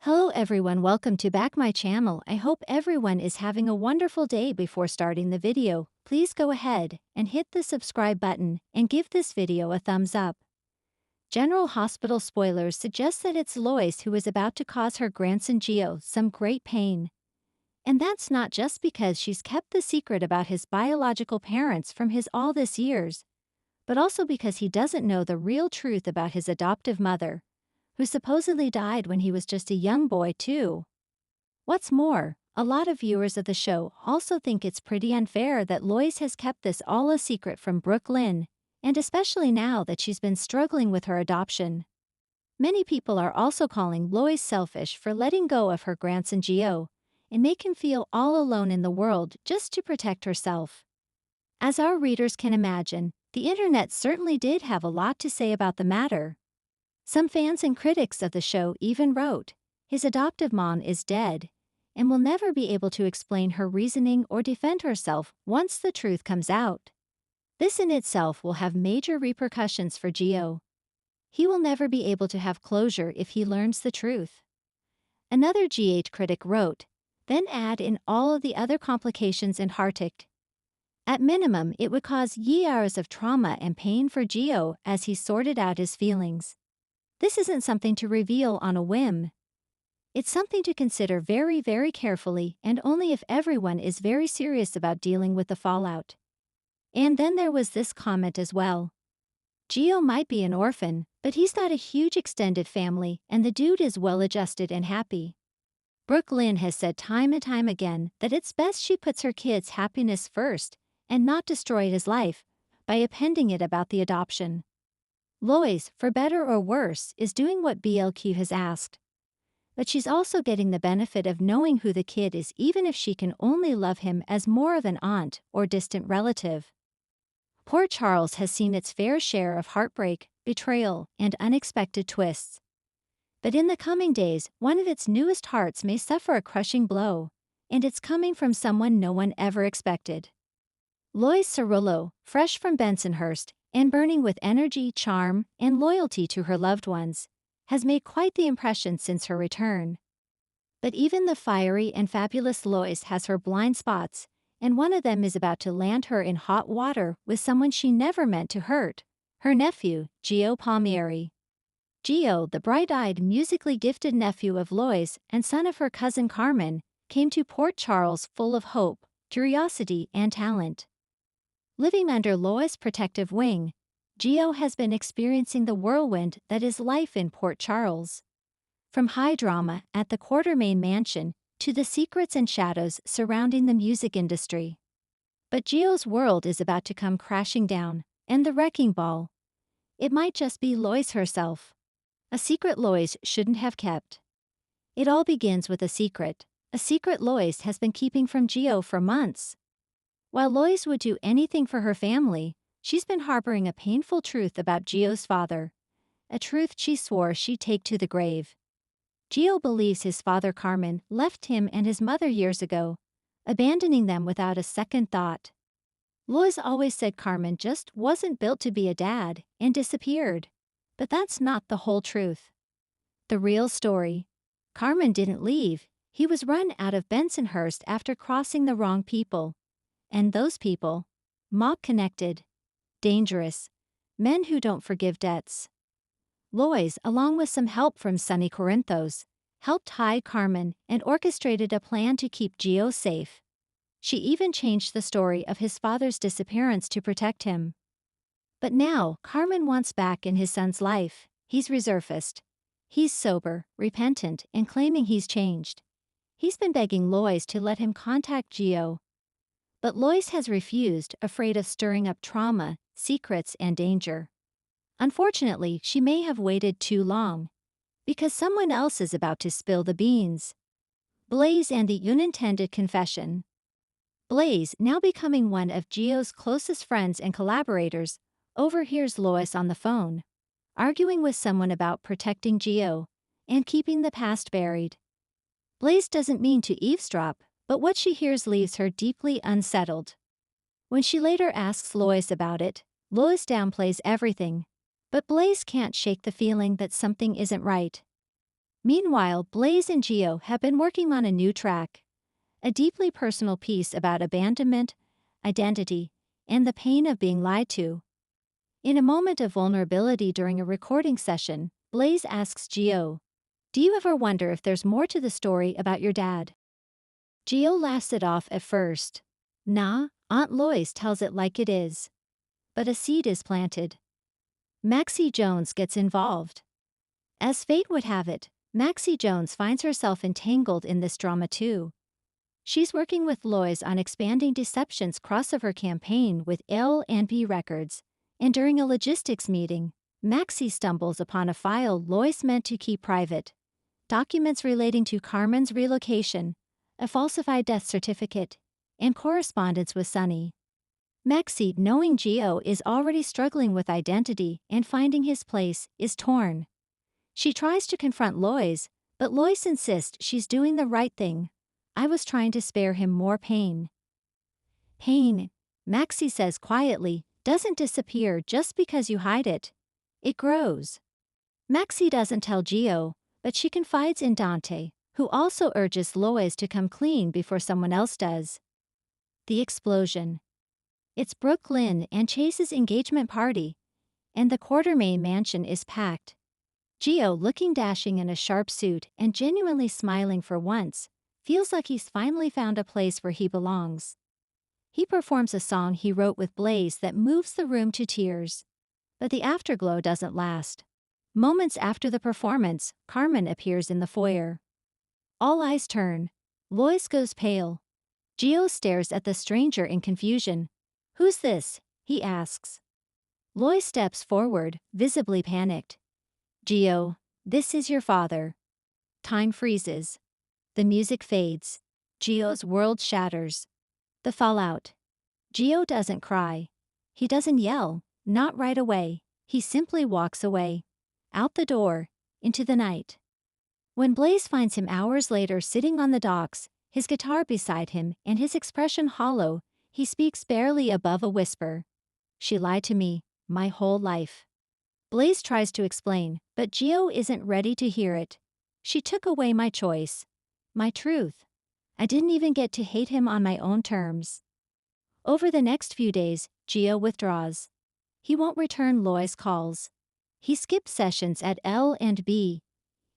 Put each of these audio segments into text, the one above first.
Hello everyone, welcome to back my channel. I hope everyone is having a wonderful day. Before starting the video, please go ahead and hit the subscribe button and give this video a thumbs up. General Hospital spoilers suggest that it's Lois who is about to cause her grandson Gio some great pain. And that's not just because she's kept the secret about his biological parents from his all this years, but also because he doesn't know the real truth about his adoptive mother, who supposedly died when he was just a young boy too. What's more, a lot of viewers of the show also think it's pretty unfair that Lois has kept this all a secret from Brooklyn, and especially now that she's been struggling with her adoption. Many people are also calling Lois selfish for letting go of her grandson Gio, and make him feel all alone in the world just to protect herself. As our readers can imagine, the internet certainly did have a lot to say about the matter. Some fans and critics of the show even wrote, "His adoptive mom is dead, and will never be able to explain her reasoning or defend herself once the truth comes out. This in itself will have major repercussions for Gio. He will never be able to have closure if he learns the truth." Another GH critic wrote, "Then add in all of the other complications and heartache. At minimum, it would cause years of trauma and pain for Gio as he sorted out his feelings. This isn't something to reveal on a whim. It's something to consider very, very carefully, and only if everyone is very serious about dealing with the fallout." And then there was this comment as well. "Gio might be an orphan, but he's got a huge extended family and the dude is well adjusted and happy." Brooklyn has said time and time again that it's best she puts her kid's happiness first and not destroy his life by appending it about the adoption. Lois, for better or worse, is doing what BLQ has asked. But she's also getting the benefit of knowing who the kid is, even if she can only love him as more of an aunt or distant relative. Poor Charles has seen its fair share of heartbreak, betrayal, and unexpected twists. But in the coming days, one of its newest hearts may suffer a crushing blow, and it's coming from someone no one ever expected. Lois Cerullo, fresh from Bensonhurst, and burning with energy, charm, and loyalty to her loved ones, has made quite the impression since her return. But even the fiery and fabulous Lois has her blind spots, and one of them is about to land her in hot water with someone she never meant to hurt, her nephew, Gio Palmieri. Gio, the bright-eyed, musically gifted nephew of Lois and son of her cousin Carmen, came to Port Charles full of hope, curiosity, and talent. Living under Lois' protective wing, Gio has been experiencing the whirlwind that is life in Port Charles. From high drama at the Quartermain mansion to the secrets and shadows surrounding the music industry. But Gio's world is about to come crashing down, and the wrecking ball. It might just be Lois herself. A secret Lois shouldn't have kept. It all begins with a secret Lois has been keeping from Gio for months. While Lois would do anything for her family, she's been harboring a painful truth about Gio's father, a truth she swore she'd take to the grave. Gio believes his father Carmen left him and his mother years ago, abandoning them without a second thought. Lois always said Carmen just wasn't built to be a dad and disappeared. But that's not the whole truth. The real story. Carmen didn't leave, he was run out of Bensonhurst after crossing the wrong people. And those people, mob-connected, dangerous, men who don't forgive debts. Lois, along with some help from Sonny Corinthos, helped hide Carmen and orchestrated a plan to keep Gio safe. She even changed the story of his father's disappearance to protect him. But now, Carmen wants back in his son's life. He's resurfaced. He's sober, repentant, and claiming he's changed. He's been begging Lois to let him contact Gio. But Lois has refused, afraid of stirring up trauma, secrets, and danger. Unfortunately, she may have waited too long, because someone else is about to spill the beans. Blaze and the unintended confession. Blaze, now becoming one of Gio's closest friends and collaborators, overhears Lois on the phone, arguing with someone about protecting Gio and keeping the past buried. Blaze doesn't mean to eavesdrop, but what she hears leaves her deeply unsettled. When she later asks Lois about it, Lois downplays everything, but Blaze can't shake the feeling that something isn't right. Meanwhile, Blaze and Gio have been working on a new track, a deeply personal piece about abandonment, identity, and the pain of being lied to. In a moment of vulnerability during a recording session, Blaze asks Gio, "Do you ever wonder if there's more to the story about your dad?" Gio laughs it off at first. Nah, Aunt Lois tells it like it is. But a seed is planted. Maxie Jones gets involved. As fate would have it, Maxie Jones finds herself entangled in this drama too. She's working with Lois on expanding Deception's crossover campaign with L&B Records, and during a logistics meeting, Maxie stumbles upon a file Lois meant to keep private. Documents relating to Carmen's relocation, a falsified death certificate, and correspondence with Sonny. Maxie, knowing Gio is already struggling with identity and finding his place, is torn. She tries to confront Lois, but Lois insists she's doing the right thing. "I was trying to spare him more pain." Pain, Maxie says quietly, doesn't disappear just because you hide it. It grows. Maxie doesn't tell Gio, but she confides in Dante, who also urges Lois to come clean before someone else does. The explosion. It's Brooklyn and Chase's engagement party, and the Quartermain mansion is packed. Gio, looking dashing in a sharp suit and genuinely smiling for once, feels like he's finally found a place where he belongs. He performs a song he wrote with Blaze that moves the room to tears. But the afterglow doesn't last. Moments after the performance, Carmen appears in the foyer. All eyes turn. Lois goes pale. Gio stares at the stranger in confusion. "Who's this?" he asks. Lois steps forward, visibly panicked. "Gio, this is your father." Time freezes. The music fades. Gio's world shatters. The fallout. Gio doesn't cry. He doesn't yell, not right away. He simply walks away. Out the door, into the night. When Blaze finds him hours later sitting on the docks, his guitar beside him and his expression hollow, he speaks barely above a whisper. "She lied to me, my whole life." Blaze tries to explain, but Gio isn't ready to hear it. "She took away my choice. My truth. I didn't even get to hate him on my own terms." Over the next few days, Gio withdraws. He won't return Lois' calls. He skips sessions at L&B.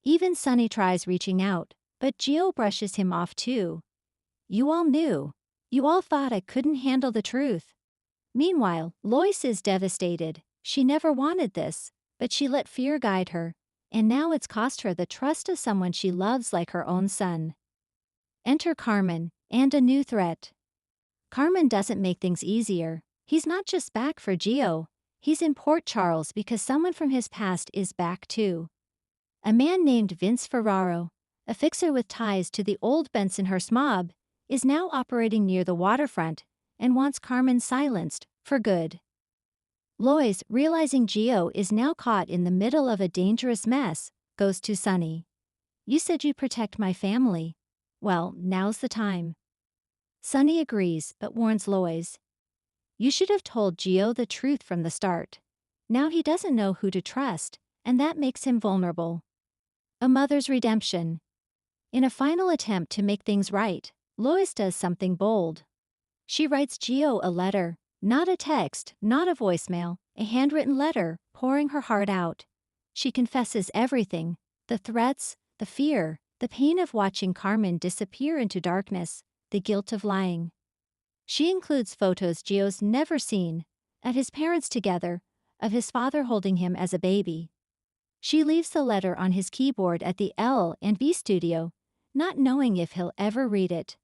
Even Sonny tries reaching out, but Gio brushes him off too. "You all knew. You all thought I couldn't handle the truth." Meanwhile, Lois is devastated. She never wanted this, but she let fear guide her, and now it's cost her the trust of someone she loves like her own son. Enter Carmen, and a new threat. Carmen doesn't make things easier. He's not just back for Gio. He's in Port Charles because someone from his past is back too. A man named Vince Ferraro, a fixer with ties to the old Bensonhurst mob, is now operating near the waterfront and wants Carmen silenced for good. Lois, realizing Gio is now caught in the middle of a dangerous mess, goes to Sonny. "You said you'd protect my family. Well, now's the time." Sonny agrees but warns Lois. "You should have told Gio the truth from the start. Now he doesn't know who to trust, and that makes him vulnerable." A mother's redemption. In a final attempt to make things right, Lois does something bold. She writes Gio a letter, not a text, not a voicemail, a handwritten letter, pouring her heart out. She confesses everything, the threats, the fear, the pain of watching Carmen disappear into darkness, the guilt of lying. She includes photos Gio's never seen, of his parents together, of his father holding him as a baby. She leaves the letter on his keyboard at the L&B studio, not knowing if he'll ever read it.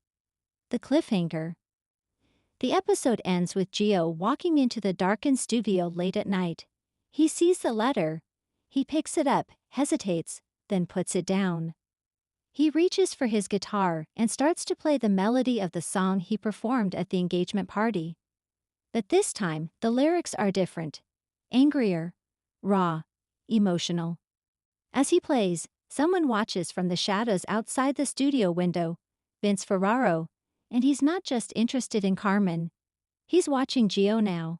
The cliffhanger. The episode ends with Gio walking into the darkened studio late at night. He sees the letter. He picks it up, hesitates, then puts it down. He reaches for his guitar and starts to play the melody of the song he performed at the engagement party. But this time, the lyrics are different. Angrier. Raw. Emotional. As he plays, someone watches from the shadows outside the studio window, Vince Ferraro, and he's not just interested in Carmen. He's watching Gio now.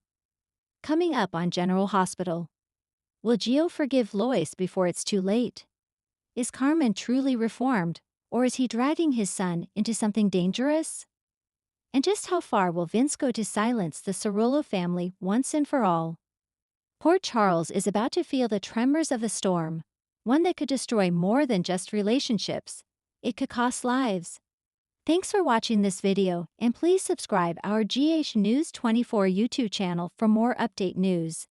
Coming up on General Hospital. Will Gio forgive Lois before it's too late? Is Carmen truly reformed, or is he dragging his son into something dangerous? And just how far will Vince go to silence the Cerullo family once and for all? Port Charles is about to feel the tremors of a storm, one that could destroy more than just relationships. It could cost lives. Thanks for watching this video, and please subscribe our GH News 24 YouTube channel for more update news.